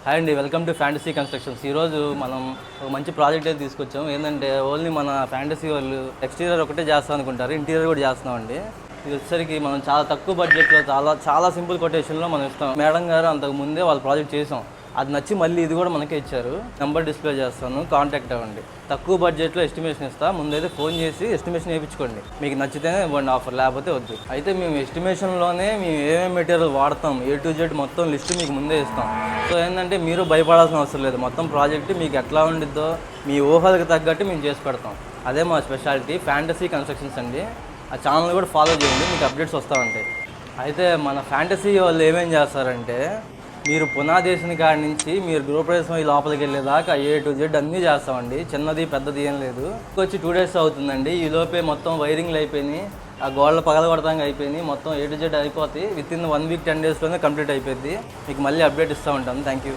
Hi అండి, welcome to fantasy constructions. ఈరోజు మనం ఒక మంచి ప్రాజెక్ట్ అయితే తీసుకొచ్చాం. ఏంటంటే ఓన్లీ మన ఫ్యాంటసీ వాళ్ళు ఎక్స్టీరియర్ ఒకటే చేస్తాం అనుకుంటారు, ఇంటీరియర్ కూడా చేస్తున్నామండి. ఇది వచ్చేసరికి మనం చాలా తక్కువ బడ్జెట్లో చాలా సింపుల్ కొటేషన్లో మనం ఇస్తాం. మేడం గారు అంతకు ముందే వాళ్ళ ప్రాజెక్ట్ చేసాం, అది నచ్చి మళ్ళీ ఇది కూడా మనకే ఇచ్చారు. నెంబర్ డిస్ప్లే చేస్తాను, కాంటాక్ట్ అవ్వండి. తక్కువ బడ్జెట్లో ఎస్టిమేషన్ ఇస్తా, ముందైతే ఫోన్ చేసి ఎస్టిమేషన్ వేయించుకోండి. మీకు నచ్చితేనే ఇవ్వండి ఆఫర్, లేకపోతే వద్దు. అయితే మేము ఎస్టిమేషన్లోనే మేము ఏమేమి మెటీరియల్ వాడతాం A to Z మొత్తం లిస్ట్ మీకు ముందే ఇస్తాం. సో ఏంటంటే మీరు భయపడాల్సిన అవసరం లేదు. మొత్తం ప్రాజెక్ట్ మీకు ఎట్లా ఉండిద్దో మీ ఊహలకు తగ్గట్టు మేము చేసి పెడతాం. అదే మా స్పెషాలిటీ ఫ్యాంటసీ కన్స్ట్రక్షన్స్ అండి. ఆ ఛానల్ కూడా ఫాలో చేయండి, మీకు అప్డేట్స్ వస్తూ ఉంటాయి. అయితే మన ఫ్యాంటసీ వాళ్ళు ఏమేం చేస్తారంటే, మీరు పునాదేశం కాడి నుంచి మీరు గృహప్రవేశం ఈ లోపలికి వెళ్ళేదాకా A to Z అన్నీ చేస్తామండి. చిన్నది పెద్దది ఏం లేదు. వచ్చి 2 days అవుతుందండి. ఈ లోపే మొత్తం వైరింగ్లు అయిపోయినాయి, ఆ గోడలు పగలగొడతానికి అయిపోయినాయి, మొత్తం A to Z అయిపోతాయి. విత్ ఇన్ 1 week 10 daysలోనే కంప్లీట్ అయిపోయింది. మీకు మళ్ళీ అప్డేట్ ఇస్తూ ఉంటాను. Thank you.